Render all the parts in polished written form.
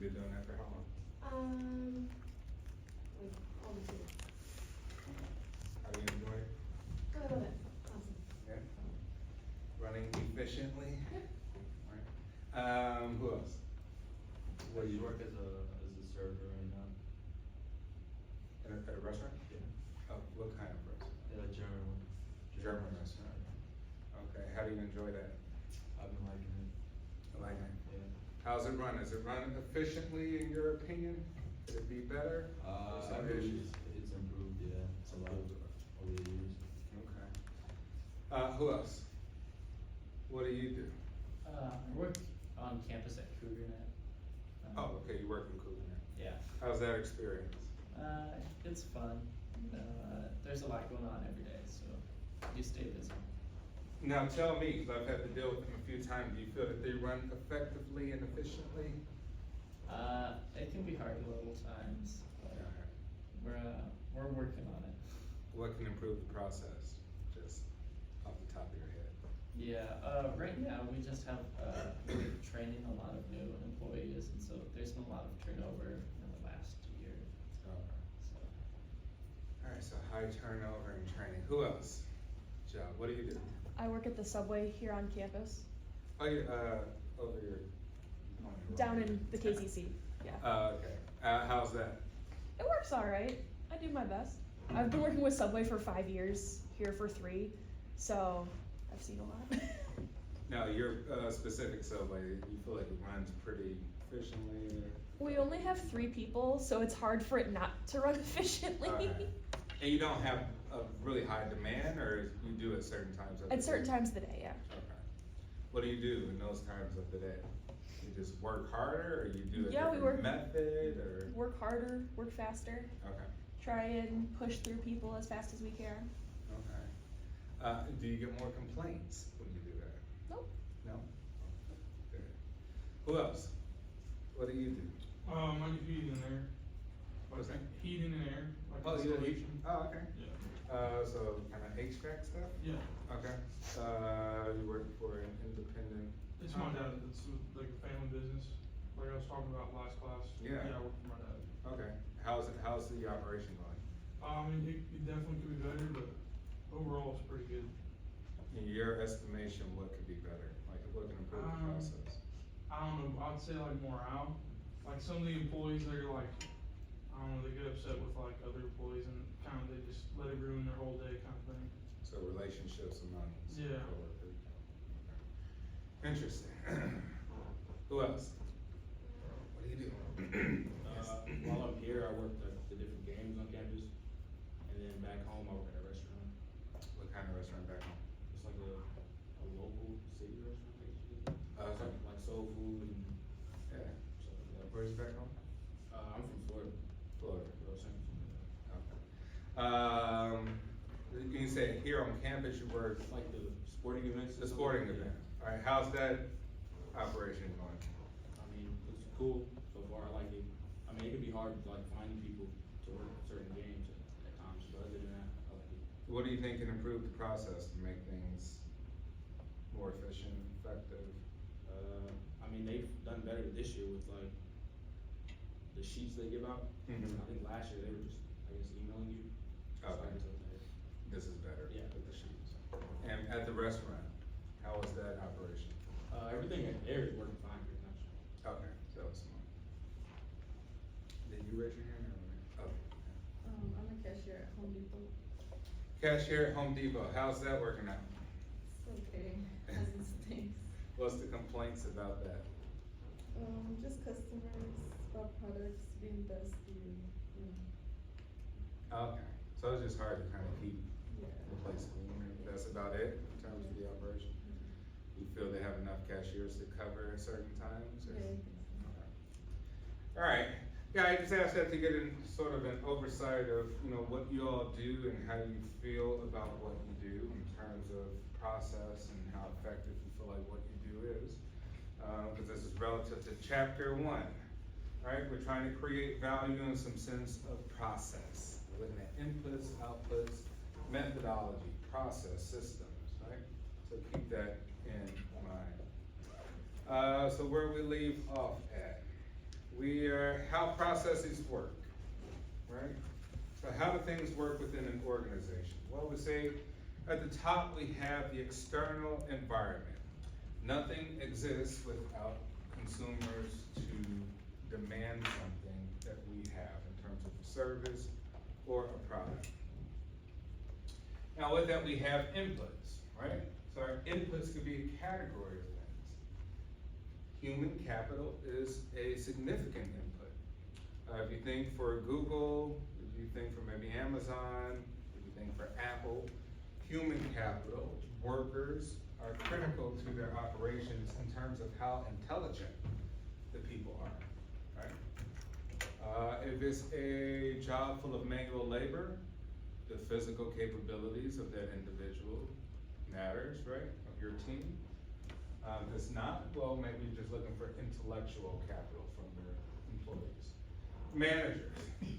You've been doing that for how long? Like, almost a year. How do you enjoy it? I love it, awesome. Yeah? Running efficiently? Yep. Alright. Who else? Where you work as a server right now? At a restaurant? Yeah. Oh, what kind of restaurant? Yeah, German one. German restaurant. Okay, how do you enjoy that? I've been liking it. I like it. Yeah. How's it run? Is it run efficiently in your opinion? Could it be better? Or I some believe issues? it's improved, yeah, it's a lot over the years. Okay. Who else? What do you do? I work on campus at CougarNet. Oh, okay, you work in Cougar. Yeah. How's that experience? It's fun. There's a lot going on every day, so you stay busy. Now tell me, because I've had to deal with them a few times, do you feel that they run effectively and efficiently? It can be hard a little times, but we're working on it. What can improve the process, just off the top of your head? Yeah, right now we just have, we're training a lot of new employees, and so there's been a lot of turnover in the last year, Okay. so. All right, so high turnover and training. Who else? Joe, what do you do? I work at the subway here on campus, Oh, you over here. down in the KCC. Yeah. Okay. How's that? It works all right. I do my best. I've been working with Subway for 5 years, here for 3, so I've seen a lot. Now, your specific subway, you feel like it runs pretty efficiently? We only have 3 people, so it's hard for it not to run efficiently. Alright. And you don't have a really high demand, or you do at certain times of the day? At certain times of the day, yeah. Okay. What do you do in those times of the day? You just work harder, or you do a Yeah, we different work- method, or? Work harder, work faster, Okay, try and push through people as fast as we can. okay. Do you get more complaints when you do that? Nope. No? Good. Who else? What do you do? I do heating and air. What's that? Heating and air, like Oh, you do heat? installation. Oh, okay. Yeah. So kind of HVAC stuff? Yeah. Okay. You work for an independent? It's my dad, it's like a family business, like I was talking about last class. Yeah. Yeah, I work for my dad. Okay. How's the operation going? I mean, it definitely could be better, but overall it's pretty good. In your estimation, what could be better? Like, what can improve the process? I don't know, I'd say like morale, like some of the employees, they're like, I don't know, they get upset with like other employees and kind of they just let it ruin their whole day kind of thing. So relationships among Yeah. coworkers. Okay. Interesting. Who else? What do you do? While I'm here, I work the different games on campus, and then back home, I work at a restaurant. What kind of restaurant back home? It's like a local city restaurant, basically. Okay. Like soul food and Yeah. stuff like that. Where's back home? I'm from Florida. Florida. Los Angeles. Okay. You say here on campus you work Like the sporting events. and the stuff sporting like that. event. All right, how's that operation going? I mean, it's cool so far. I like it. I mean, it can be hard like finding people to work certain games at times, but other than that, I like it. What do you think can improve the process to make things more efficient, effective? I mean, they've done better this year with like the sheets they give out. Mhm. I think last year they were just, I guess, emailing you. So I Okay. guess that's better. This is better Yeah. with the sheets. And at the restaurant, how was that operation? Everything at there is working fine pretty much. Okay, that was smart. Did you raise your hand or? Oh. I'm a cashier at Home Depot. Cashier at Home Depot, how's that working out? It's okay, as it stinks. What's the complaints about that? Just customers, about products being dusty, you know, Okay, so it's just hard to kind of keep yeah. the place clean, and that's about it in terms of the operation? You feel they have enough cashiers to cover at certain times? or- Yeah, I think so. Okay. All right, yeah, I just asked that to get in sort of an oversight of, you know, what you all do and how you feel about what you do in terms of process and how effective you feel like what you do is. Because this is relative to chapter 1, right? We're trying to create value and some sense of process. We're looking at inputs, outputs, methodology, process, systems, right? So keep that in mind. So where we leave off at, how processes work, right? So how do things work within an organization? Well, we say at the top we have the external environment. Nothing exists without consumers to demand something that we have in terms of a service or a product. Now with that we have inputs, right? So our inputs could be a category of things. Human capital is a significant input. If you think for Google, if you think for maybe Amazon, if you think for Apple, human capital, workers are critical to their operations in terms of how intelligent the people are, right? If it's a job full of manual labor, the physical capabilities of that individual matters, right, of your team. If it's not, well, maybe you're just looking for intellectual capital from your employees.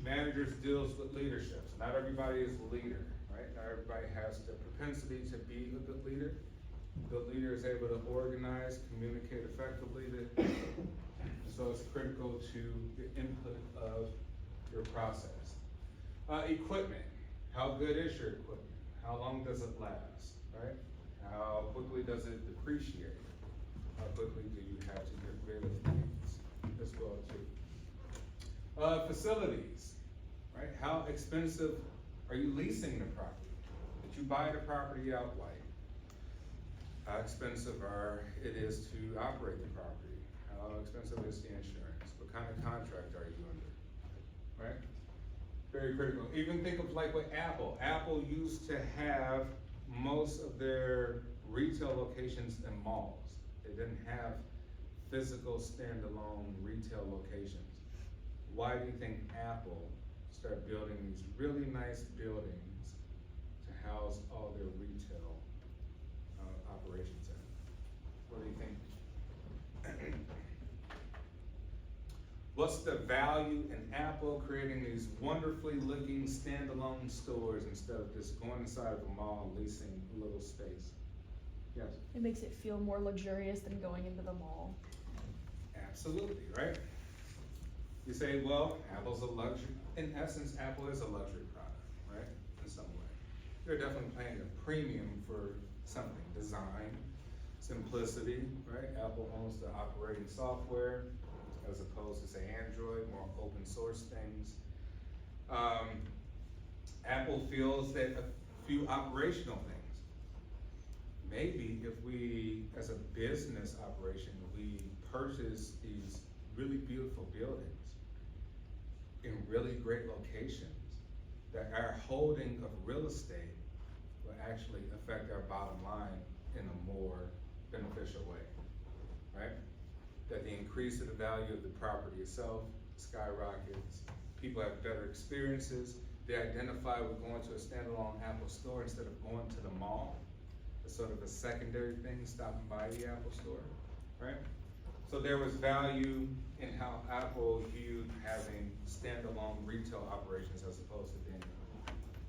Managers deals with leadership. So not everybody is a leader, right? Not everybody has the propensity to be a good leader. A good leader is able to organize, communicate effectively, so it's critical to the input of your process. Equipment. How good is your equipment? How long does it last, right? How quickly does it depreciate? How quickly do you have to get rid of things as well too? Facilities, right? How expensive are you leasing the property? Did you buy the property outright? How expensive it is to operate the property? How expensive is the insurance? What kind of contract are you under, right? Very critical. Even think of like with Apple. Apple used to have most of their retail locations in malls. They didn't have physical standalone retail locations. Why do you think Apple started building these really nice buildings to house all their retail operations in? What do you think? What's the value in Apple creating these wonderfully looking standalone stores instead of just going inside of a mall and leasing a little space? Yes? It makes it feel more luxurious than going into the mall. Absolutely, right? You say, well, Apple's a luxury. In essence, Apple is a luxury product, right? In some way. They're definitely paying a premium for something. Design, simplicity, right? Apple owns the operating software as opposed to say Android, more open source things. Apple feels that a few operational things. Maybe if we, as a business operation, we purchase these really beautiful buildings in really great locations, that our holding of real estate will actually affect our bottom line in a more beneficial way, right? That the increase of the value of the property itself skyrockets, people have better experiences, they identify with going to a standalone Apple store instead of going to the mall. It's sort of a secondary thing, stopping by the Apple store, right? So there was value in how Apple viewed having standalone retail operations as opposed to being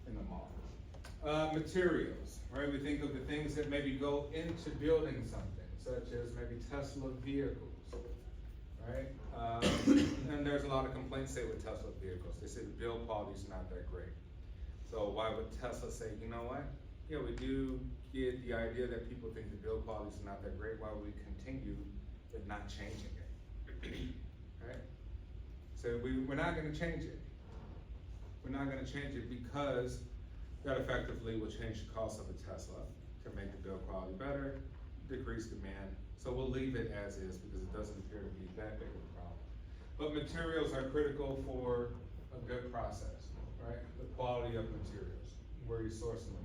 in the mall. Materials, right? We think of the things that maybe go into building something, such as maybe Tesla vehicles, right? And there's a lot of complaints, say, with Tesla vehicles. They say the build quality is not that great. So why would Tesla say, you know what? Yeah, we do get the idea that people think the build quality is not that great. Why would we continue with not changing it, right? So we're not gonna change it. We're not gonna change it because that effectively will change the cost of a Tesla to make the build quality better, decrease demand. So we'll leave it as is because it doesn't appear to be that big of a problem. But materials are critical for a good process, right? The quality of materials, where you're sourcing them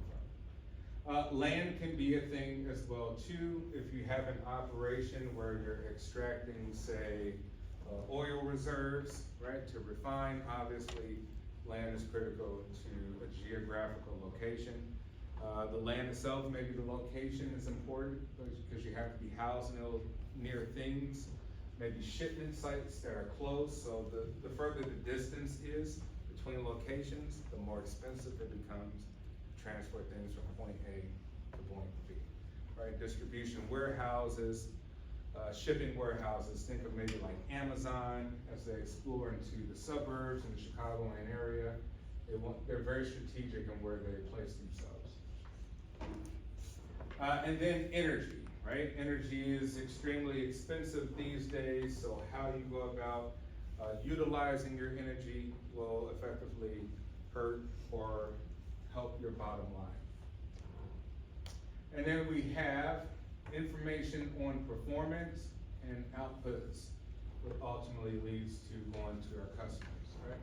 from. Land can be a thing as well too. If you have an operation where you're extracting, say, oil reserves, right, to refine, obviously land is critical to a geographical location. The land itself, maybe the location is important because you have to be housed near things, maybe shipment sites that are close. So the further the distance is between locations, the more expensive it becomes to transport things from point A to point B, right? Distribution warehouses, shipping warehouses, think of maybe like Amazon as they explore into the suburbs in the Chicagoland area. They're very strategic in where they place themselves. And then energy, right? Energy is extremely expensive these days, so how you go about utilizing your energy will effectively hurt or help your bottom line. And then we have information on performance and outputs, what ultimately leads to going to our customers, right?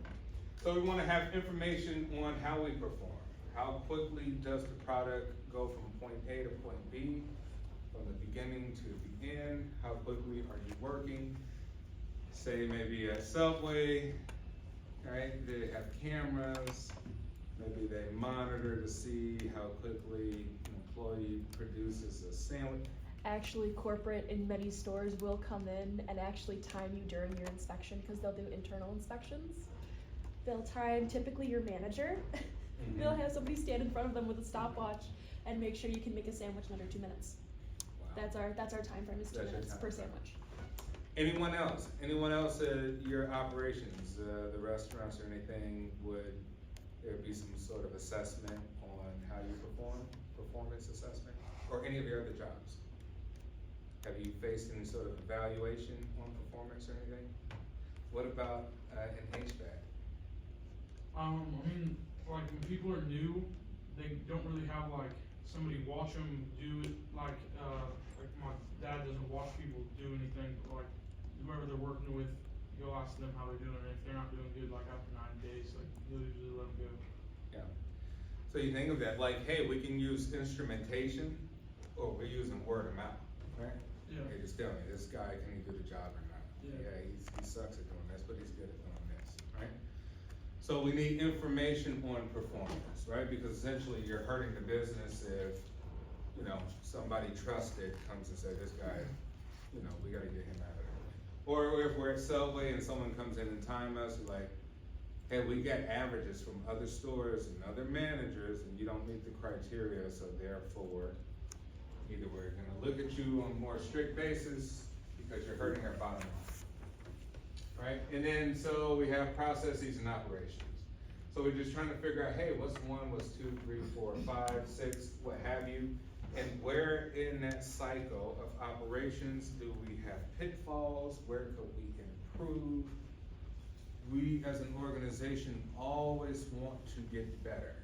So we wanna have information on how we perform. How quickly does the product go from point A to point B, from the beginning to the end? How quickly are you working? Say maybe at Subway, right? They have cameras. Maybe they monitor to see how quickly an employee produces a sandwich. Actually, corporate in many stores will come in and actually time you during your inspection because they'll do internal inspections. They'll time typically your manager. They'll have somebody stand in front of them with a stopwatch and make sure you can make a sandwich in under 2 minutes. Wow. That's our time frame is 2 That's your minutes time per frame. sandwich. Anyone else? Anyone else at your operations, the restaurants or anything, would there be some sort of assessment on how you perform, performance assessment, or any of your other jobs? Have you faced any sort of evaluation on performance or anything? What about an HVAC? I mean, like when people are new, they don't really have like somebody watch them do it. Like my dad doesn't watch people do anything, but like whoever they're working with, you'll ask them how they're doing. And if they're not doing good, like after 9 days, like you'll usually let them go. Yeah. So you think of that like, hey, we can use instrumentation, or we're using word of mouth, right? Yeah. Hey, just tell me, this guy, can he do the job or not? Yeah. He sucks at doing this, but he's good at doing this, right? So we need information on performance, right? Because essentially you're hurting the business if, you know, somebody trusted comes and says, this guy, you know, we gotta get him out of there. Or if we're at Subway and someone comes in and time us, we're like, hey, we got averages from other stores and other managers and you don't meet the criteria, so therefore, either we're gonna look at you on a more strict basis because you're hurting our bottom line. Right, and then so we have processes and operations. So we're just trying to figure out, hey, what's 1, what's 2, 3, 4, 5, 6, what have you, and where in that cycle of operations do we have pitfalls? Where could we improve? We as an organization always want to get better.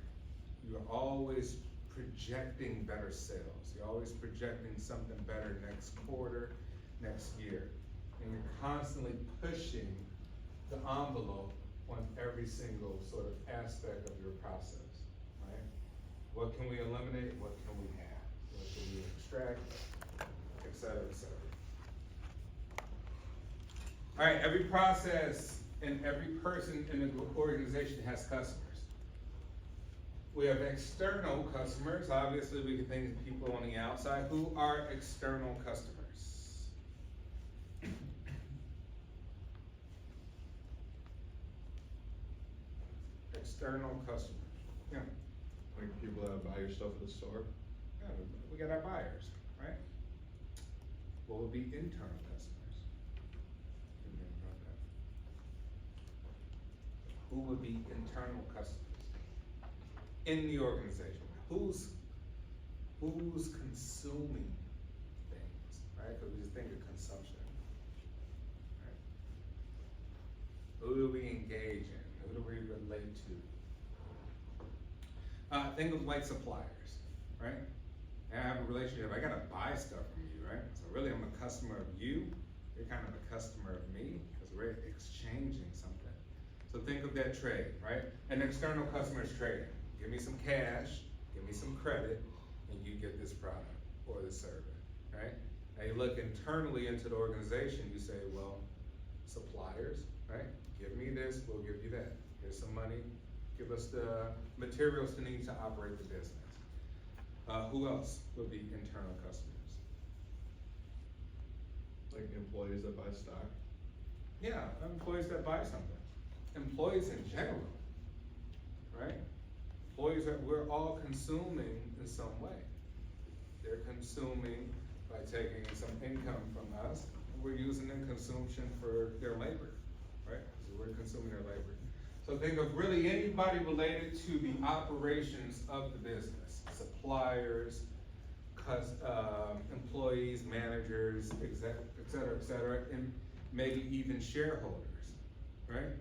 You're always projecting better sales. You're always projecting something better next quarter, next year. And you're constantly pushing the envelope on every single sort of aspect of your process, right? What can we eliminate? What can we have? What can we extract? Et cetera, et cetera. All right, every process and every person in an organization has customers. We have external customers. Obviously, we can think of people on the outside. Who are external customers? External customers. Yeah. Like people that buy your stuff at the store? Yeah, we got our buyers, right? What would be internal customers? Think about that. Who would be internal customers in the organization? Who's consuming things, right? Because we just think of consumption, right? Who do we engage in? Who do we relate to? Think of like suppliers, right? I have a relationship, I gotta buy stuff from you, right? So really I'm a customer of you, you're kind of a customer of me, because we're exchanging something. So think of that trade, right? An external customer is trading. Give me some cash, give me some credit, and you get this product or this service, right? Now you look internally into the organization, you say, well, suppliers, right? Give me this, we'll give you that. Here's some money, give us the materials to need to operate the business. Who else would be internal customers? Like employees that buy stock? Yeah, employees that buy something. Employees in general, right? Employees that we're all consuming in some way. They're consuming by taking some income from us, we're using in consumption for their labor, right? So we're consuming their labor. So think of really anybody related to the operations of the business, suppliers, employees, managers, et cetera, and maybe even shareholders, right?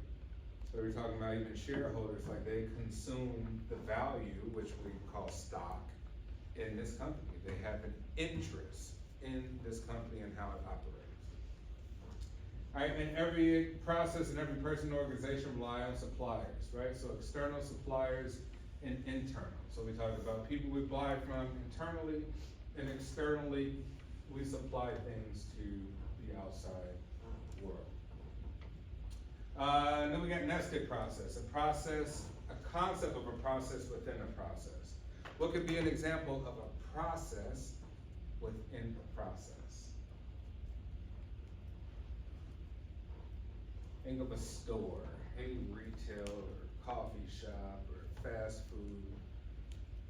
So we're talking about even shareholders, like they consume the value, which we call stock, in this company. They have an interest in this company and how it operates. All right, and every process and every person or organization rely on suppliers, right? So external suppliers and internal. So we talk about people we buy from internally, and externally, we supply things to the outside world. And then we got nested process, a concept of a process within a process. What could be an example of a process within a process? Think of a store, any retail or coffee shop or fast food.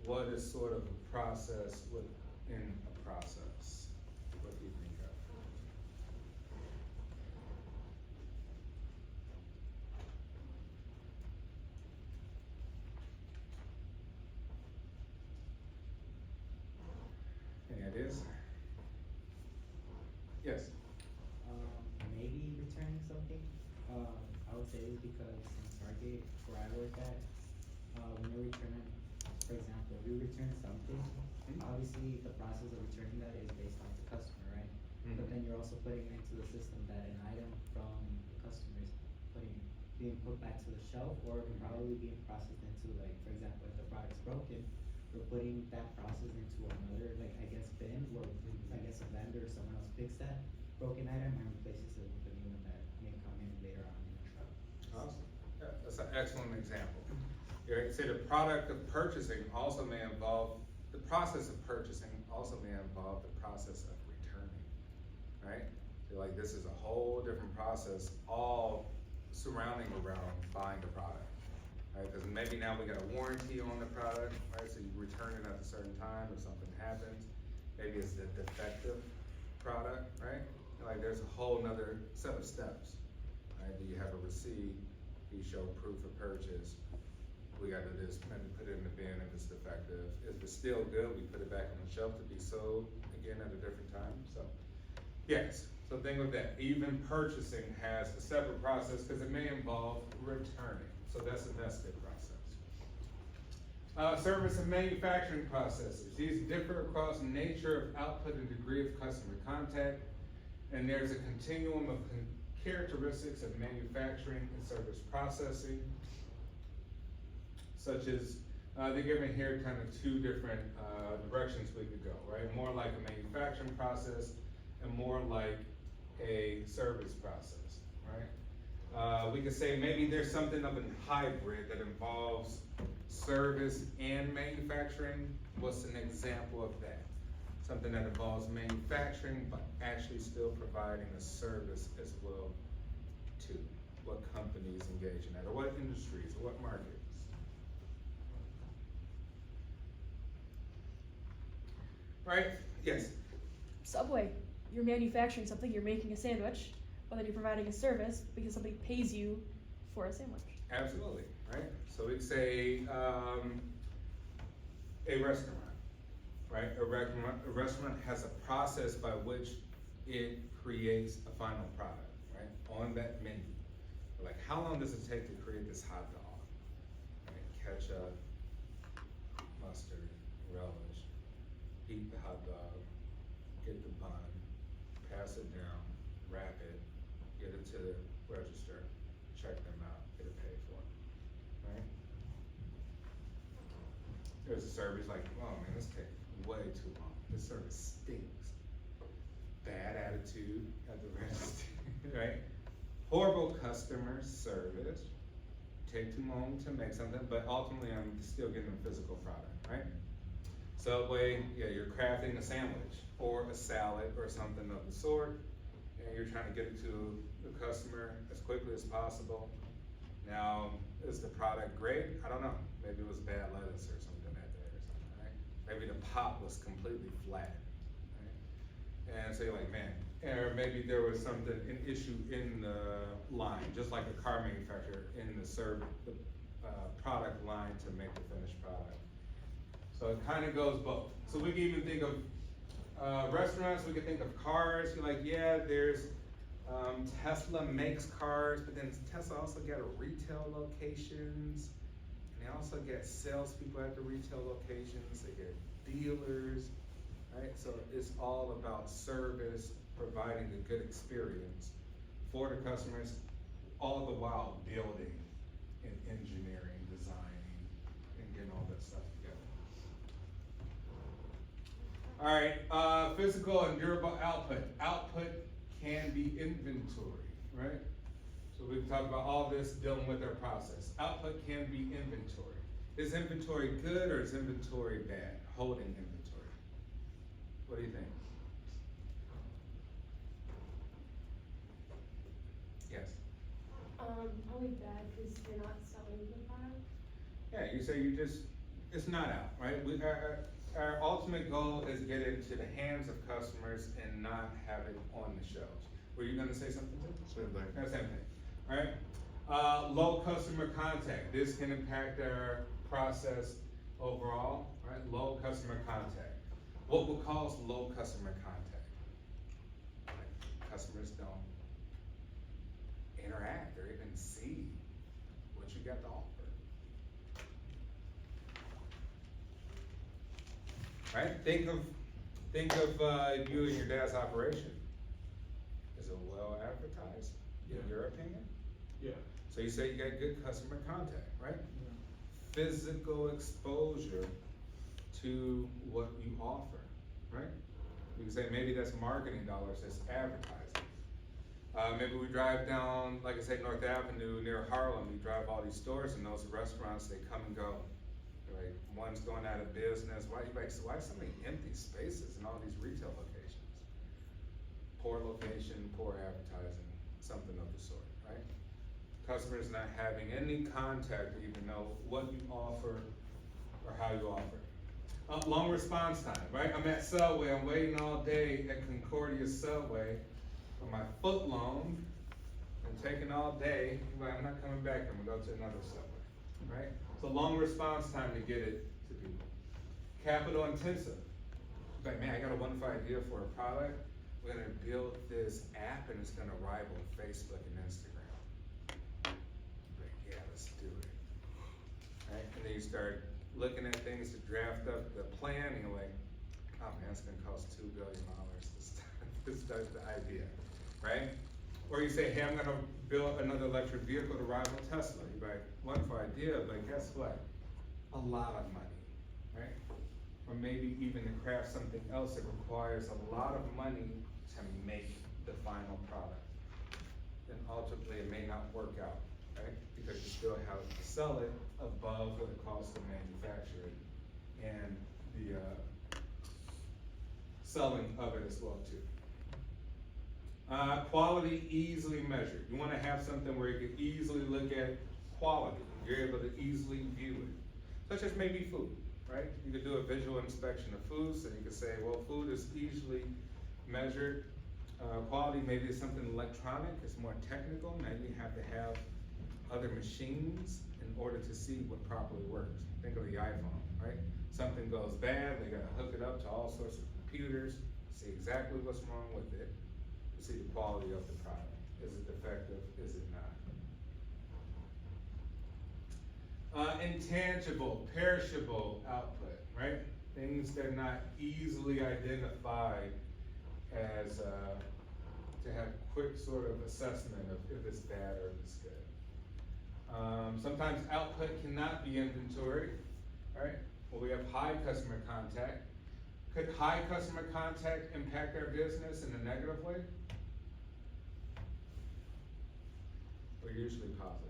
What is sort of a process within a process? What do you think of? Any ideas? Yes. Maybe returning something. I would say is because in Target, where I work at, when you return, for example, if you return something, obviously the process of returning that is based on the customer, right? But then you're also putting it into the system that an item from the customer is being put back to the shelf, or probably being processed into, like, for example, if the product's broken, we're putting that process into another, like, I guess, bin, where I guess a vendor or someone else picks that broken item and replaces it with a new one that may come in later on in the truck. Awesome. Yeah, that's an excellent example. You say the product of purchasing also may involve, the process of purchasing also may involve the process of returning, right? So like this is a whole different process, all surrounding around buying the product, right? Because maybe now we got a warranty on the product, right? So you return it at a certain time if something happens. Maybe it's a defective product, right? Like there's a whole nother set of steps, right? Do you have a receipt? Do you show proof of purchase? We gotta just maybe put it in the bin if it's defective. If it's still good, we put it back on the shelf to be sold again at a different time. So, yes, so think of that. Even purchasing has a separate process because it may involve returning. So that's a nested process. Service and manufacturing processes. These differ across nature of output and degree of customer contact. And there's a continuum of characteristics of manufacturing and service processing, such as, they're given here kind of two different directions we could go, right? More like a manufacturing process and more like a service process, right? We could say maybe there's something of a hybrid that involves service and manufacturing. What's an example of that? Something that involves manufacturing, but actually still providing a service as well too. What companies engage in that, or what industries, or what markets? Right? Yes. Subway, you're manufacturing something, you're making a sandwich, but then you're providing a service because somebody pays you for a sandwich. Absolutely, right? So we'd say a restaurant, right? A restaurant has a process by which it creates a final product, right? On that menu. Like, how long does it take to create this hot dog? Right? Ketchup, mustard, relish, heat the hot dog, get the bun, pass it down, wrap it, get it to the register, check them out, get it paid for, right? There's a service like, oh man, this takes way too long. This service stinks. Bad attitude at the register, right? Horrible customer service. Take too long to make something, but ultimately I'm still getting a physical product, right? Subway, yeah, you're crafting a sandwich or a salad or something of the sort, and you're trying to get it to the customer as quickly as possible. Now, is the product great? I don't know. Maybe it was bad lettuce or something that day or something, right? Maybe the pot was completely flat, right? and say like, man, or maybe there was an issue in the line, just like a car manufacturer in the product line to make the finished product. So it kind of goes both. So we can even think of restaurants, we can think of cars. You're like, yeah, there's Tesla makes cars, but then Tesla also got retail locations, and they also get salespeople at the retail locations. They get dealers, right? So it's all about service, providing a good experience for the customers, all the while building and engineering, designing, and getting all that stuff together. All right, physical and durable output. Output can be inventory, right? So we've talked about all this dealing with our process. Output can be inventory. Is inventory good or is inventory bad? Holding inventory. What do you think? Yes. Probably bad because you're not selling the product. Yeah, you say it's not out, right? Our ultimate goal is get it into the hands of customers and not have it on the shelves. Were you gonna say something too? Same thing. Same thing, right? Low customer contact. This can impact our process overall, right? Low customer contact. What will cause low customer contact? Like, customers don't interact or even see what you got to offer. Right? Think of you and your dad's operation. Is it well advertised, in your opinion? Yeah. So you say you got good customer contact, right? Physical exposure to what you offer, right? You can say maybe that's marketing dollars, that's advertising. Maybe we drive down, like I said, North Avenue near Harlem, we drive all these stores and those restaurants, they come and go. Right? One's going out of business. Why so many empty spaces in all these retail locations? Poor location, poor advertising, something of the sort, right? Customers not having any contact to even know what you offer or how you offer. Long response time, right? I'm at Subway, I'm waiting all day at Concordia Subway for my foot long. I'm taking all day, but I'm not coming back, I'm gonna go to another Subway, right? So long response time to get it to people. Capital intensive. Like, man, I got a wonderful idea for a product. We're gonna build this app and it's gonna rival Facebook and Instagram. Like, yeah, let's do it. Right? And then you start looking at things to draft up the plan and you're like, oh man, it's gonna cost $2 billion to start the idea, right? Or you say, hey, I'm gonna build another electric vehicle to rival Tesla. You're like, wonderful idea, but guess what? A lot of money, right? Or maybe even to craft something else that requires a lot of money to make the final product. Then ultimately it may not work out, right? Because you still have to sell it above what it costs to manufacture it and the selling of it as well too. Quality easily measured. You want to have something where you can easily look at quality. You're able to easily view it, such as maybe food, right? You could do a visual inspection of food, so you could say, well, food is easily measured. Quality maybe is something electronic, it's more technical. Maybe you have to have other machines in order to see what properly works. Think of the iPhone, right? Something goes bad, they gotta hook it up to all sorts of computers, see exactly what's wrong with it, to see the quality of the product. Is it defective, is it not? Intangible, perishable output, right? Things that are not easily identified as, to have quick sort of assessment of if it's bad or if it's good. Sometimes output cannot be inventory, right? Well, we have high customer contact. Could high customer contact impact our business in a negative way? Or usually positive?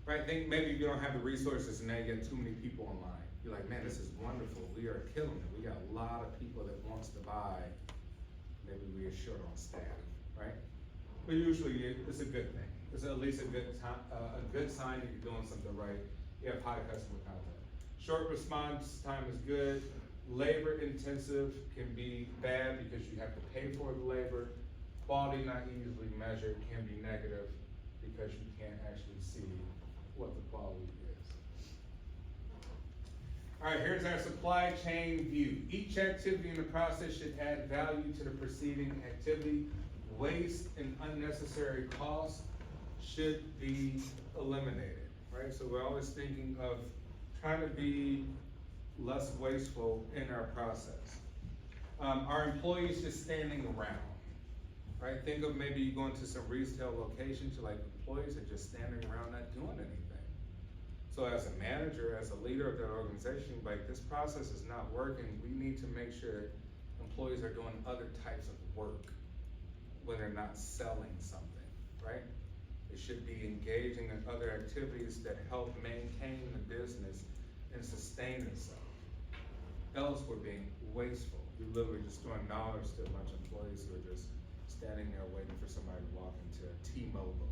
Right, think maybe you don't have the resources and now you get too many people online. You're like, man, this is wonderful, we are killing it. We got a lot of people that wants to buy. Maybe we are short on staff, right? But usually it's a good thing. It's at least a good sign that you're doing something right. You have high customer contact. Short response time is good. Labor intensive can be bad because you have to pay for the labor. Quality not easily measured can be negative because you can't actually see what the quality is. All right, here's our supply chain view. Each activity in the process should add value to the preceding activity. Waste and unnecessary costs should be eliminated, right? So we're always thinking of trying to be less wasteful in our process. Our employees just standing around, right? Think of maybe you go into some retail locations, you're like, employees are just standing around not doing anything. So as a manager, as a leader of that organization, like this process is not working, we need to make sure employees are doing other types of work when they're not selling something, right? They should be engaging in other activities that help maintain the business and sustain itself. Else we're being wasteful. We're literally just throwing dollars to a bunch of employees who are just standing there waiting for somebody to walk into T-Mobile,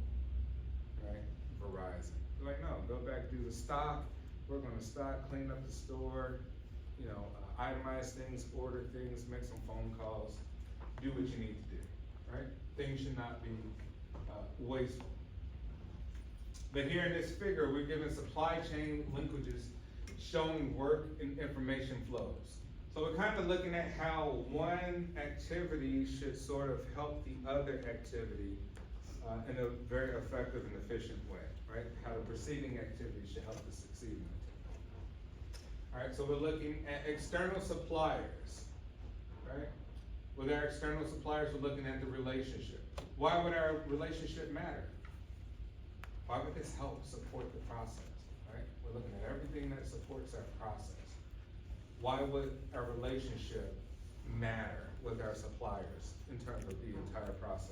right? Verizon. They're like, no, go back, do the stock. We're gonna stock, clean up the store, you know, itemize things, order things, make some phone calls, do what you need to do, right? Things should not be wasteful. But here in this figure, we're given supply chain linkages showing work and information flows. So we're kind of looking at how one activity should sort of help the other activity in a very effective and efficient way, right? How the preceding activity should help the succeeding activity. All right, so we're looking at external suppliers, right? With our external suppliers, we're looking at the relationship. Why would our relationship matter? Why would this help support the process, right? We're looking at everything that supports our process. Why would our relationship matter with our suppliers in terms of the entire process?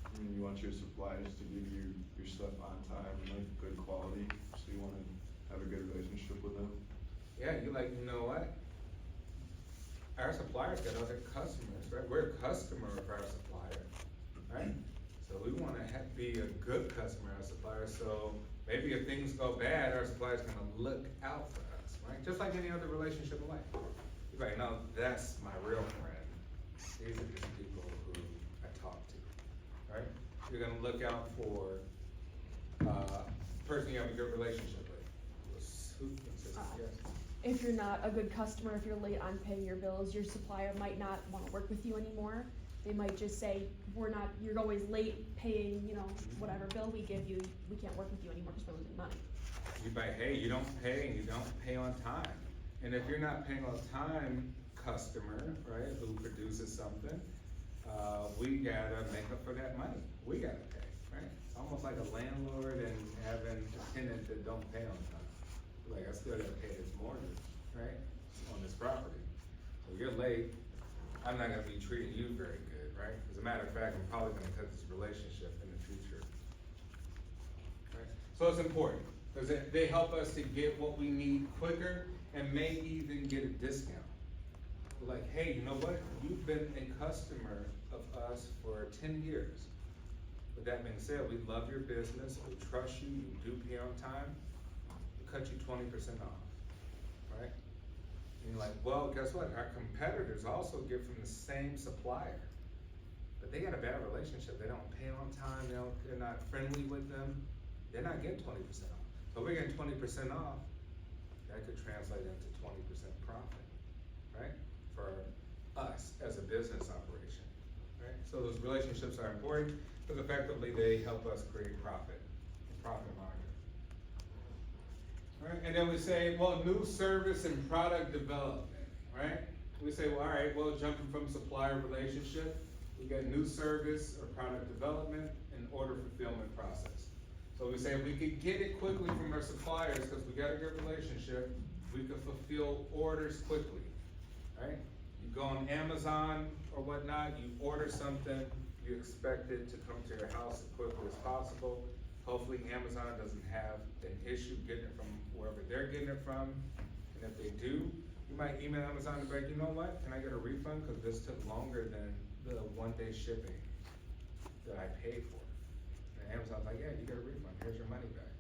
I mean, you want your suppliers to give you your stuff on time and like good quality, so you wanna have a good relationship with them. Yeah, you're like, you know what? Our suppliers got other customers, right? We're a customer of our supplier, right? So we wanna be a good customer of our supplier, so maybe if things go bad, our supplier's gonna look out for us, right? Just like any other relationship in life. You're like, no, that's my real friend. These are just people who I talk to, right? You're gonna look out for person you have a good relationship with. Who thinks this? Yes. If you're not a good customer, if you're late on paying your bills, your supplier might not wanna work with you anymore. They might just say, you're always late paying, you know, whatever bill we give you, we can't work with you anymore because we're losing money. You buy, hey, you don't pay and you don't pay on time. And if you're not paying on time, customer, right, who produces something, we gotta make up for that money. We gotta pay, right? It's almost like a landlord and having a tenant that don't pay on time. Like, I still gotta pay this mortgage, right, on this property. So you're late, I'm not gonna be treating you very good, right? As a matter of fact, I'm probably gonna cut this relationship in the future. Right? So it's important, because they help us to get what we need quicker and may even get a discount. We're like, hey, you know what? You've been a customer of us for 10 years. With that being said, we love your business, we trust you, you do pay on time, we cut you 20% off, right? And you're like, well, guess what? Our competitors also get from the same supplier, but they got a bad relationship. They don't pay on time, they're not friendly with them. They're not getting 20% off. So we're getting 20% off, that could translate into 20% profit, right? For us as a business operation, right? So those relationships are important because effectively they help us create profit margin. Right? And then we say, well, new service and product development, right? We say, well, all right, well, jumping from supplier relationship, we got new service or product development and order fulfillment process. So we say if we could get it quickly from our suppliers, because we got a good relationship, we could fulfill orders quickly, right? You go on Amazon or whatnot, you order something, you expect it to come to your house as quickly as possible. Hopefully Amazon doesn't have an issue getting it from wherever they're getting it from. And if they do, you might email Amazon and be like, you know what, can I get a refund? Because this took longer than the one-day shipping that I paid for. And Amazon's like, yeah, you get a refund, here's your money back,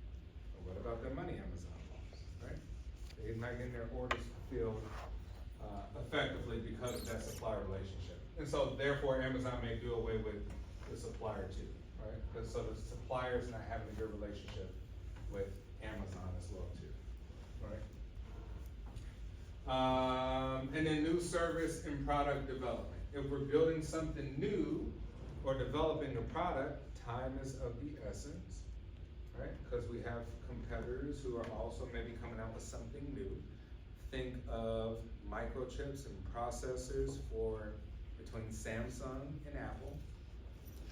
or What about the money Amazon wants, right? They're not getting their orders fulfilled effectively because of that supplier relationship. And so therefore Amazon may do away with the supplier too, right? Because so the supplier's not having a good relationship with Amazon as well too, right? And then new service and product development. If we're building something new or developing a product, time is of the essence, right? Because we have competitors who are also maybe coming out with something new. Think of microchips and processors between Samsung and Apple.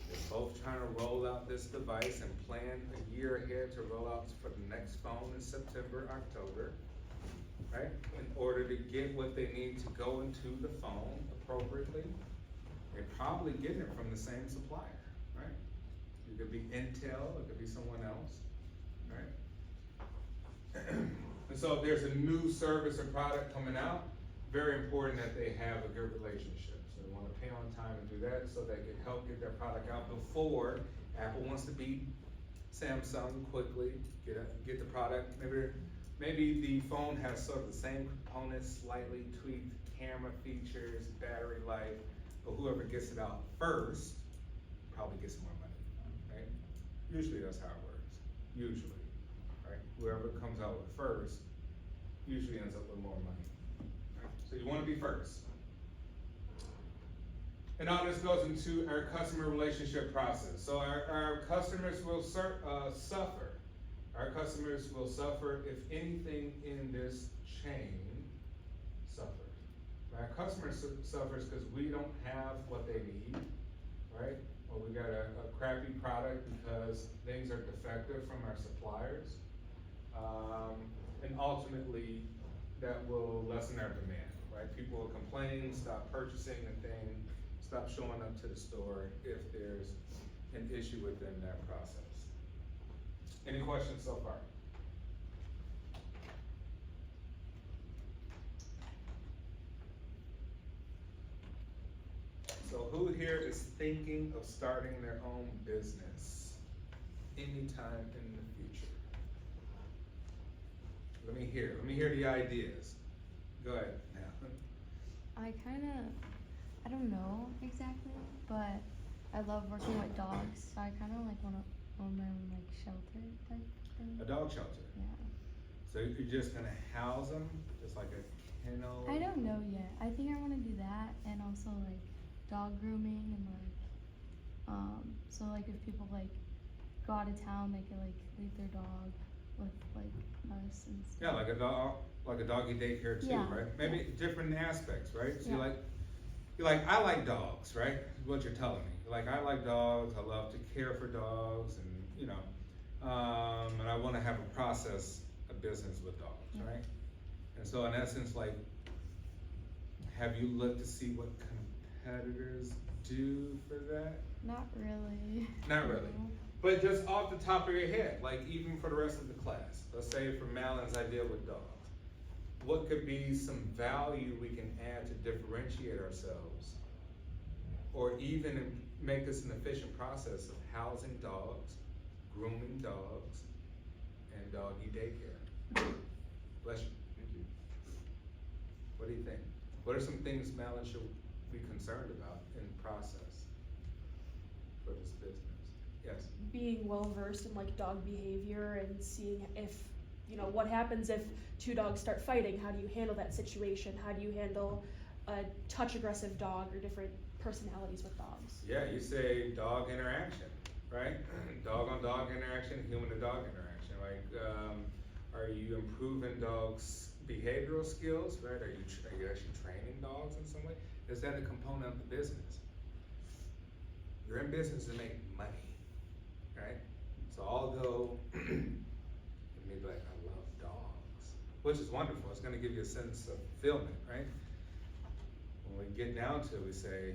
They're both trying to roll out this device and plan a year ahead to roll out for the next phone in September, October, right? In order to get what they need to go into the phone appropriately, they're probably getting it from the same supplier, right? It could be Intel, it could be someone else, right? And so if there's a new service or product coming out, very important that they have a good relationship. So they wanna pay on time and do that so they can help get their product out before Apple wants to beat Samsung quickly, get the product. Maybe the phone has sort of the same components, slightly tweaked camera features, battery life, but whoever gets it out first probably gets more money, right? Usually that's how it works, usually, right? Whoever comes out with first usually ends up with more money, right? So you wanna be first. And all this goes into our customer relationship process. So our customers will suffer. Our customers will suffer if anything in this chain suffers. Our customer suffers because we don't have what they need, right? Or we got a crappy product because things are defective from our suppliers. And ultimately, that will lessen our demand, right? People will complain, stop purchasing the thing, stop showing up to the store if there's an issue within that process. Any questions so far? So who here is thinking of starting their own business anytime in the future? Let me hear the ideas. Go ahead now. I don't know exactly, but I love working with dogs, so I kinda like wanna own my own like shelter type thing. A dog shelter. Yeah. So you're just gonna house them, just like a kennel? I don't know yet. I think I wanna do that and also like dog grooming and like, so like if people like go out of town, they can like leave their dog with like us and stuff. Yeah, like a doggy daycare too, Yeah. right? Maybe different aspects, right? So Yeah. you're like, I like dogs, right? Is what you're telling me. You're like, I like dogs, I love to care for dogs, and you know, and I wanna have a business with dogs, Yeah. right? And so in essence, like, have you looked to see what competitors do for that? Not really. Not really. No. But just off the top of your head, like even for the rest of the class, let's say for Malin's idea with dogs, what could be some value we can add to differentiate ourselves? Or even make this an efficient process of housing dogs, grooming dogs, and doggy daycare. Bless you. Thank you. What do you think? What are some things Malin should be concerned about in process for this business? Yes? Being well versed in like dog behavior and seeing if, you know, what happens if two dogs start fighting? How do you handle that situation? How do you handle a touch aggressive dog or different personalities with dogs? Yeah, you say dog interaction, right? Dog on dog interaction, human to dog interaction. Like, are you improving dogs' behavioral skills, right? Are you actually training dogs in some way? Is that a component of the business? You're in business to make money, right? So although you may be like, I love dogs, which is wonderful. It's gonna give you a sense of fulfillment, right? When we get down to it, we say,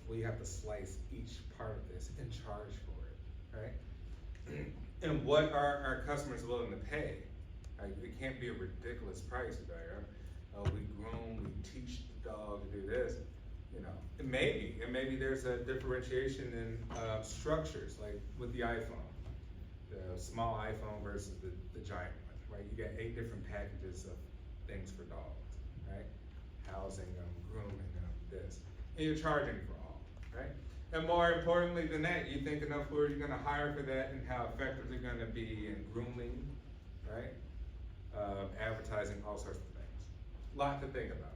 we have to slice each part of this and charge for it, right? And what are our customers willing to pay? Like, it can't be a ridiculous price, right? We groom, we teach the dog to do this, you know. And maybe there's a differentiation in structures, like with the iPhone. the small iPhone versus the giant one, right? You got 8 different packages of things for dogs, right? Housing them, grooming them, this. And you're charging for all, right? And more importantly than that, you thinking of who are you gonna hire for that and how effective they're gonna be in grooming, right? Advertising, all sorts of things. Lot to think about.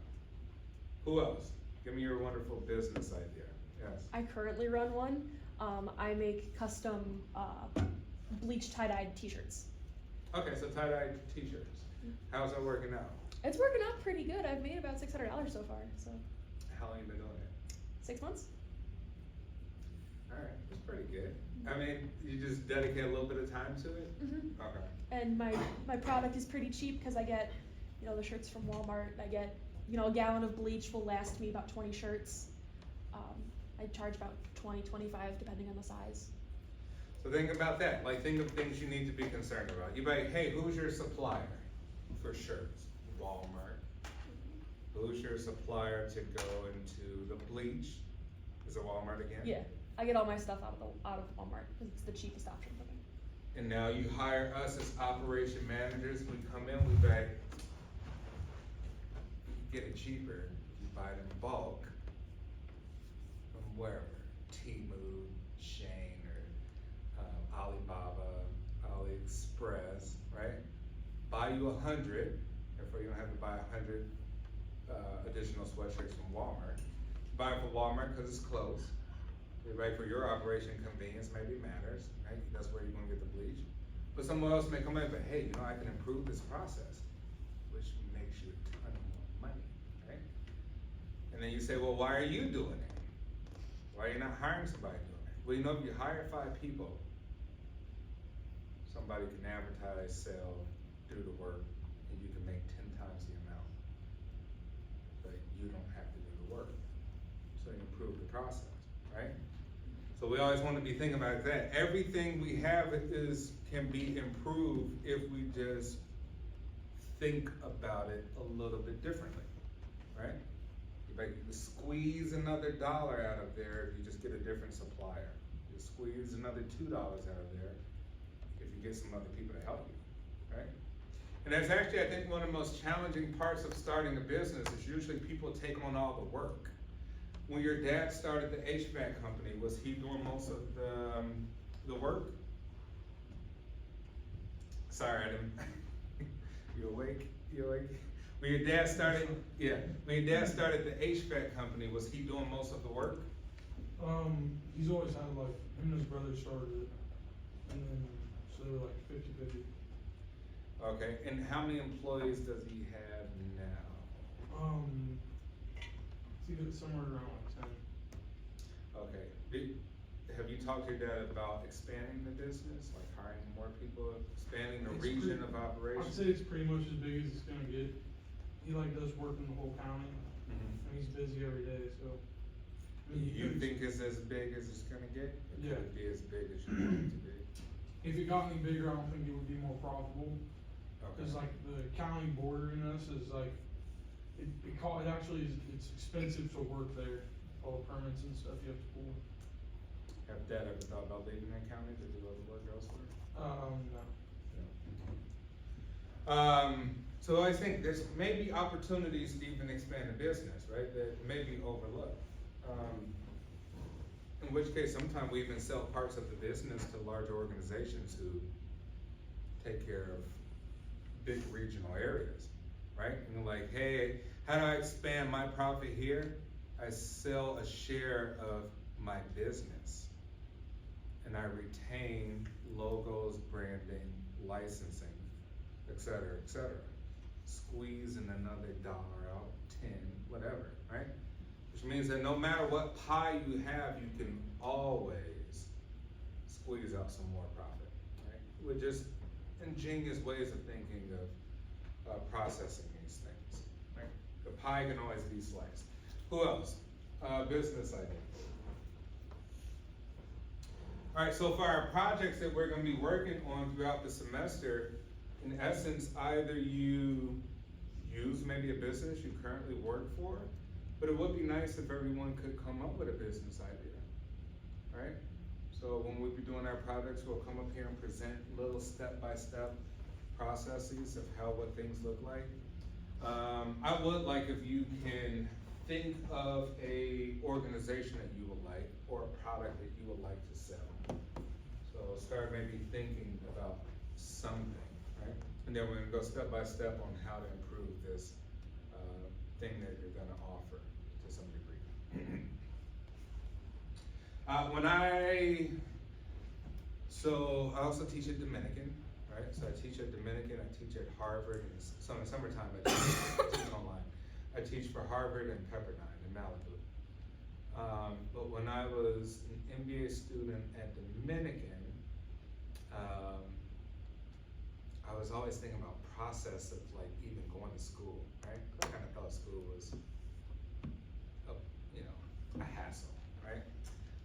Who else? Give me your wonderful business idea. Yes. I currently run one. I make custom bleach tie-dyed t-shirts. Okay, so tie-dye t-shirts. How's that working out? It's working out pretty good. I've made about $600 so far, so How long you been doing it? 6 months. Alright, that's pretty good. I mean, you just dedicate a little bit of time to it? Mm-hmm. Okay. And my product is pretty cheap because I get, the shirts from Walmart. I get, a gallon of bleach will last me about 20 shirts. I charge about $20, $25 depending on the size. So think about that. Like, think of things you need to be concerned about. You like, hey, who's your supplier for shirts? Walmart. Who's your supplier to go into the bleach? Is it Walmart again? Yeah, I get all my stuff out of Walmart because it's the cheapest option for me. And now you hire us as operation managers. We come in, we buy, you get it cheaper. You buy it in bulk from wherever, Temu, Shane, or Alibaba, AliExpress, right? Buy you 100, therefore you don't have to buy 100 additional sweatshirts from Walmart. Buy it from Walmart because it's close. Right, for your operation convenience, maybe it matters, right? That's where you're gonna get the bleach. But someone else may come in, but hey, I can improve this process, which makes you a ton more money, right? And then you say, well, why are you doing it? Why are you not hiring somebody doing it? Well, if you hire 5 people, somebody can advertise, sell, do the work, and you can make 10 times the amount. But you don't have to do the work. So you improve the process, right? So we always want to be thinking about that. Everything we have can be improved if we just think about it a little bit differently, right? Like you squeeze another $1 out of there if you just get a different supplier. You squeeze another $2 out of there if you get some other people to help you, right? And that's actually, I think, one of the most challenging parts of starting a business is usually people take on all the work. When your dad started the HVAC company, was he doing most of the work? Sorry, I didn't. You awake? You awake? When your dad started, when your dad started the HVAC company, was he doing most of the work? He's always had like, him and his brother started it, and then, so they were like 50-50. Okay, and how many employees does he have now? It's either somewhere around like 10. Okay, have you talked to your dad about expanding the business, like hiring more people, expanding the It's region pretty- of operation? I'd say it's pretty much as big as it's gonna get. He like does work in the whole county, and he's busy every day, so. I mean, You could- think it's as big as it's gonna get? Or Yeah. could it be as big as you want it to be? If it got any bigger, I don't think it would be more profitable, Okay. cause like the county bordering us is like, it actually is, it's expensive to work there, all the permits and stuff you have to pull. Have dad ever thought about leaving that county to do other work elsewhere? No. So I think there's maybe opportunities to even expand the business, right, that may be overlooked. In which case, sometimes we even sell parts of the business to larger organizations who take care of big regional areas, right? And they're like, hey, how do I expand my profit here? I sell a share of my business. And I retain logos, branding, licensing, et cetera, squeezing another $1 out, 10, whatever, right? Which means that no matter what pie you have, you can always squeeze out some more profit, right? With just ingenious ways of thinking of processing these things, right? The pie can always be sliced. Who else? Business idea. All right, so for our projects that we're gonna be working on throughout the semester, in essence, either you use maybe a business you currently work for, but it would be nice if everyone could come up with a business idea, right? So when we be doing our projects, we'll come up here and present little step-by-step processes of how, what things look like. I would like if you can think of a organization that you would like, or a product that you would like to sell. So start maybe thinking about something, right? And then we're gonna go step by step on how to improve this, thing that you're gonna offer to some degree. So I also teach at Dominican, right? So I teach at Dominican, I teach at Harvard, and so in the summertime I teach online. I teach for Harvard and Pepperdine in Malibu. But when I was an MBA student at Dominican, I was always thinking about process of like even going to school, right? I kind of thought school was, a hassle, right?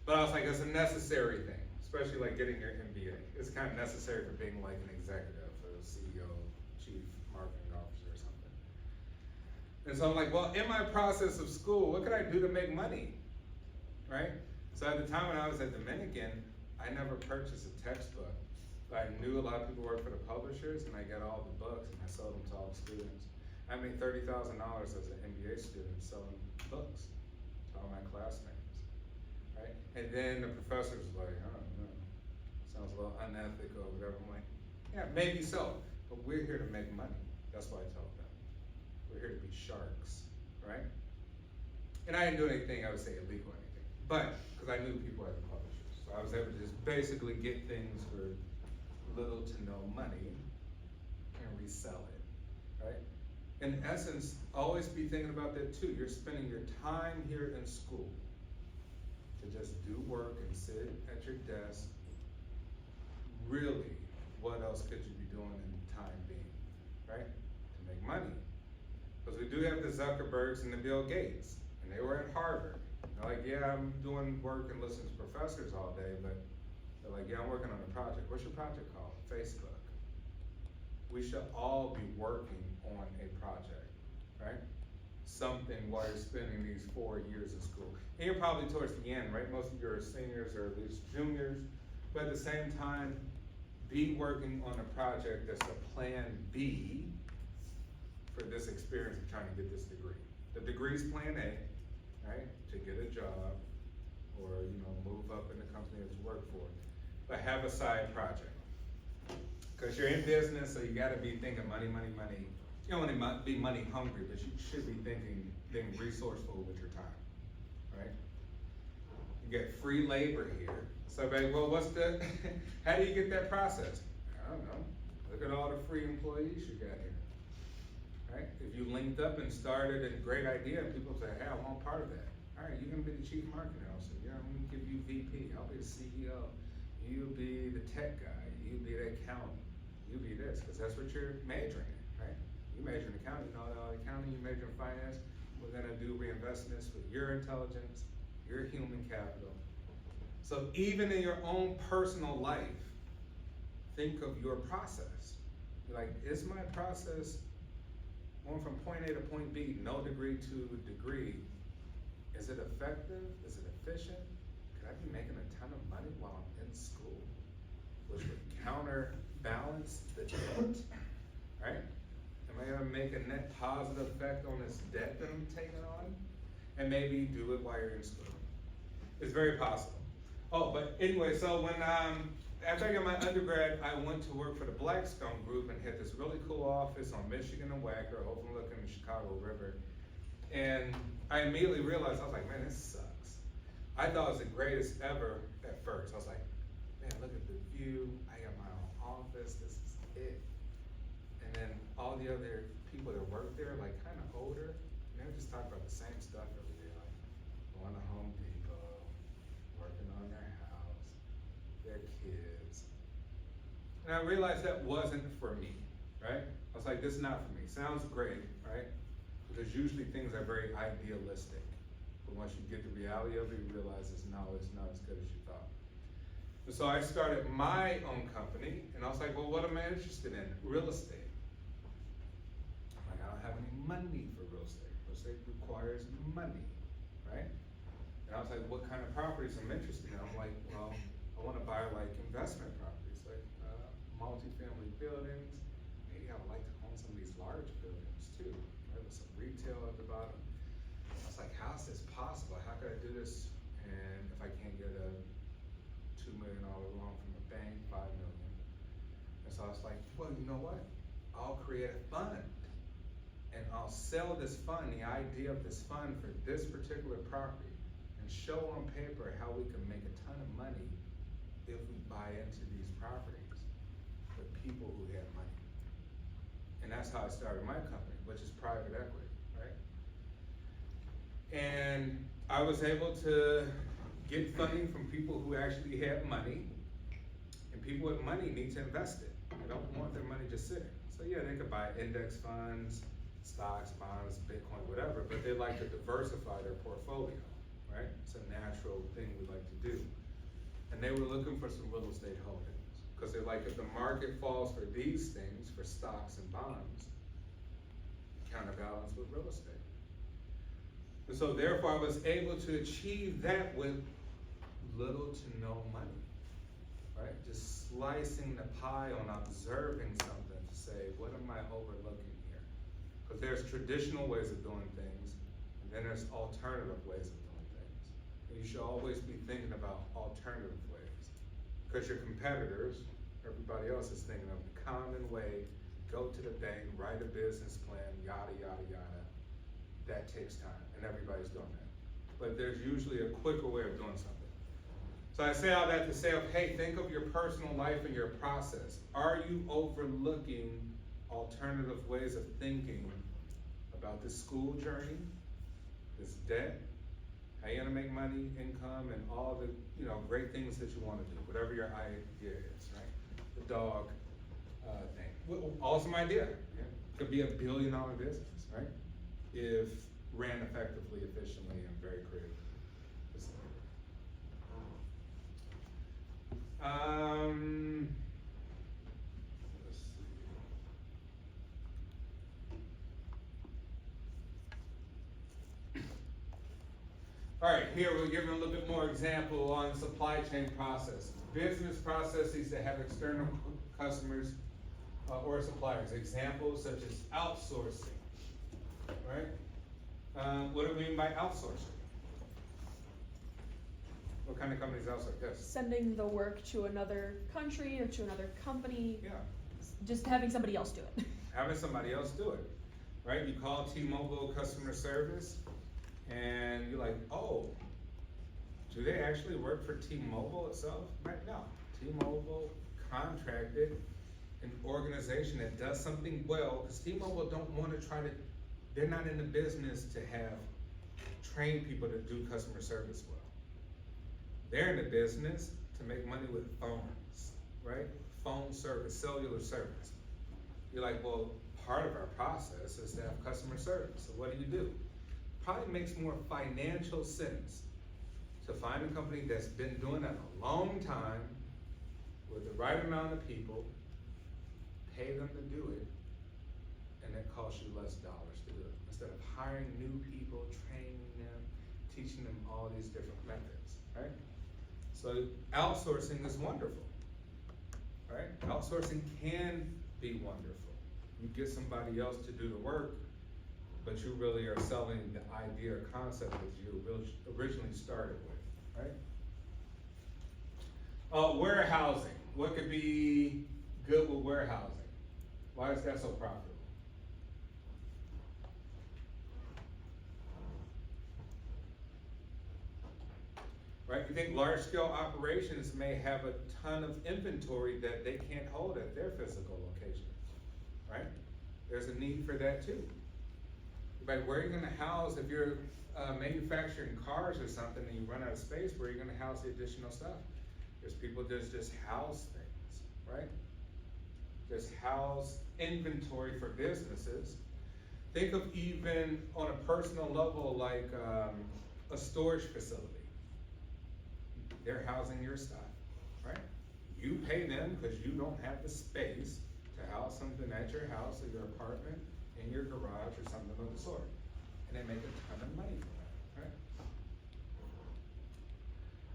But I was like, it's a necessary thing, especially like getting your MBA. It's kind of necessary for being like an executive, a CEO, chief marketing officer or something. And so I'm like, well, in my process of school, what could I do to make money, right? So at the time when I was at Dominican, I never purchased a textbook. But I knew a lot of people worked for the publishers, and I got all the books, and I sold them to all the students. I made $30,000 as an MBA student selling books to all my classmates, right? And then the professors were like, I don't know, sounds a little unethical or whatever. I'm like, yeah, maybe so, but we're here to make money. That's what I told them. We're here to be sharks, right? And I didn't do anything, I would say illegal or anything, but, because I knew people at the publishers. So I was able to just basically get things for little to no money and resell it, right? In essence, always be thinking about that too. You're spending your time here in school to just do work and sit at your desk. Really, what else could you be doing in the time being, right? To make money. Because we do have the Zuckerbergs and the Bill Gates, and they were at Harvard. They're like, yeah, I'm doing work and listening to professors all day, but they're like, yeah, I'm working on a project. What's your project called? Facebook. We should all be working on a project, right? Something while you're spending these 4 years in school. And you're probably towards the end, right? Most of you are seniors or at least juniors, but at the same time, be working on a project that's a plan B for this experience of trying to get this degree. The degree's plan A, right? To get a job or, move up in the company that you work for. But have a side project. Because you're in business, so you gotta be thinking money, money, money. You don't wanna be money hungry, but you should be thinking, being resourceful with your time, right? You get free labor here. So, well, how do you get that process? I don't know. Look at all the free employees you got here, right? If you linked up and started a great idea, and people say, hey, I want part of that. All right, you're gonna be the chief marketing officer. Yeah, I'm gonna give you VP. I'll be the CEO. You'll be the tech guy. You'll be the accountant. You'll be this, because that's what you're majoring in, right? You major in accounting, you know accounting, you major in finance. We're gonna do reinvestments with your intelligence, your human capital. So even in your own personal life, think of your process. Like, is my process going from point A to point B, no degree to degree? Is it effective? Is it efficient? Could I be making a ton of money while I'm in school? Which would counterbalance the debt, right? Am I gonna make a net positive effect on this debt that I'm taking on? And maybe do it while you're in school. It's very possible. Oh, but anyway, so when, after I got my undergrad, I went to work for the Blackstone Group and had this really cool office on Michigan and Wacker, overlooking the Chicago River. And I immediately realized, I was like, man, this sucks. I thought it was the greatest ever at first. I was like, man, look at the view. I got my own office. This is it. And then all the other people that work there, like kind of older, and they would just talk about the same stuff every day, like going to Home Depot, working on their house, their kids. And I realized that wasn't for me, right? I was like, this is not for me. Sounds great, right? Because usually things are very idealistic. But once you get the reality of it, you realize it's not as good as you thought. And so I started my own company, and I was like, well, what am I interested in? Real estate. I'm like, I don't have any money for real estate. Real estate requires money, right? And I was like, what kind of properties I'm interested in? I'm like, well, I wanna buy like investment properties, like, multifamily buildings. Maybe I would like to own some of these large buildings too, right, with some retail at the bottom. I was like, how's this possible? How could I do this? And if I can't get a $2 million loan from a bank, 5 million. And so I was like, well, you know what? I'll create a fund. And I'll sell this fund, the idea of this fund for this particular property, and show on paper how we can make a ton of money if we buy into these properties with people who have money. And that's how I started my company, which is private equity, right? And I was able to get funding from people who actually have money, and people with money need to invest it. They don't want their money just sitting. So yeah, they could buy index funds, stocks, bonds, Bitcoin, whatever, but they like to diversify their portfolio, right? It's a natural thing we like to do. And they were looking for some real estate holdings, because they're like, if the market falls for these things, for stocks and bonds, counterbalance with real estate. And so therefore I was able to achieve that with little to no money, right? Just slicing the pie on observing something to say, what am I overlooking? Because there's traditional ways of doing things, and then there's alternative ways of doing things. And you should always be thinking about alternative ways. Because your competitors, everybody else is thinking of the common way, go to the bank, write a business plan, yada, yada, yada. That takes time, and everybody's doing that. But there's usually a quicker way of doing something. So I say all that to say, hey, think of your personal life and your process. Are you overlooking alternative ways of thinking about this school journey, this debt, how you're gonna make money, income, and all the, you know, great things that you wanna do, whatever your idea is, right? The dog thing, awesome idea. Yeah. Could be $1 billion business, right? If ran effectively, efficiently, and very creatively. Let's see. All right, here we're giving a little bit more example on supply chain process. Business processes that have external customers or suppliers. Examples such as outsourcing, right? What do we mean by outsourcing? What kind of companies outsource? Yes. Sending the work to another country or to another company. Yeah. Just having somebody else do it. Having somebody else do it, right? You call T-Mobile customer service, and you're like, oh, do they actually work for T-Mobile itself? Right? No. T-Mobile contracted an organization that does something well, because T-Mobile don't want to they're not in the business to have trained people to do customer service well. They're in the business to make money with phones, right? Phone service, cellular service. You're like, well, part of our process is to have customer service. So what do? Probably makes more financial sense to find a company that's been doing that a long time with the right amount of people, pay them to do it, and it costs you less dollars to do it. Instead of hiring new people, training them, teaching them all these different methods, right? So outsourcing is wonderful, right? Outsourcing can be wonderful. You get somebody else to do the work, but you really are selling the idea or concept that you originally started with, right? Warehousing. What could be good with warehousing? Why is that so profitable? Right? You think large scale operations may have a ton of inventory that they can't hold at their physical location, right? There's a need for that too. But where are you gonna house, if you're manufacturing cars or something and you run out of space, where are you gonna house the additional stuff? There's people that just house things, right? Just house inventory for businesses. Think of even on a personal level, like a storage facility. They're housing your stuff, right? You pay them because you don't have the space to house something at your house or your apartment, in your garage or something of the sort. And they make a ton of money from that,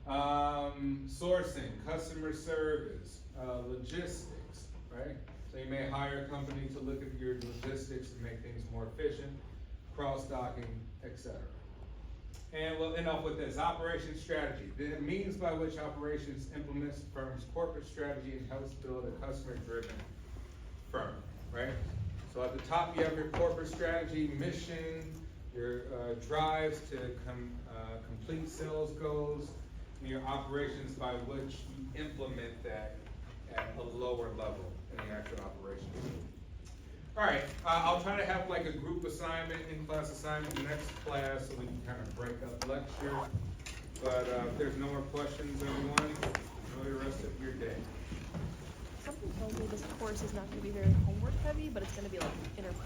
right? sourcing, customer service, logistics, right? So you may hire a company to look at your logistics and make things more efficient, cross-docking, etc. And we'll end off with this, operations strategy. The means by which operations implements firm's corporate strategy and helps build a customer-driven firm, right? So at the top, you have your corporate strategy, mission, your drives to complete sales goals, and your operations by which you implement that at a lower level in the actual operations. All right, I'll try to have like a group assignment, in-class assignment next class, so we can kind of break up lecture. But if there's no more questions, everyone, enjoy the rest of your day. Something tells me this course is not gonna be very homework heavy, but it's gonna be like interviews.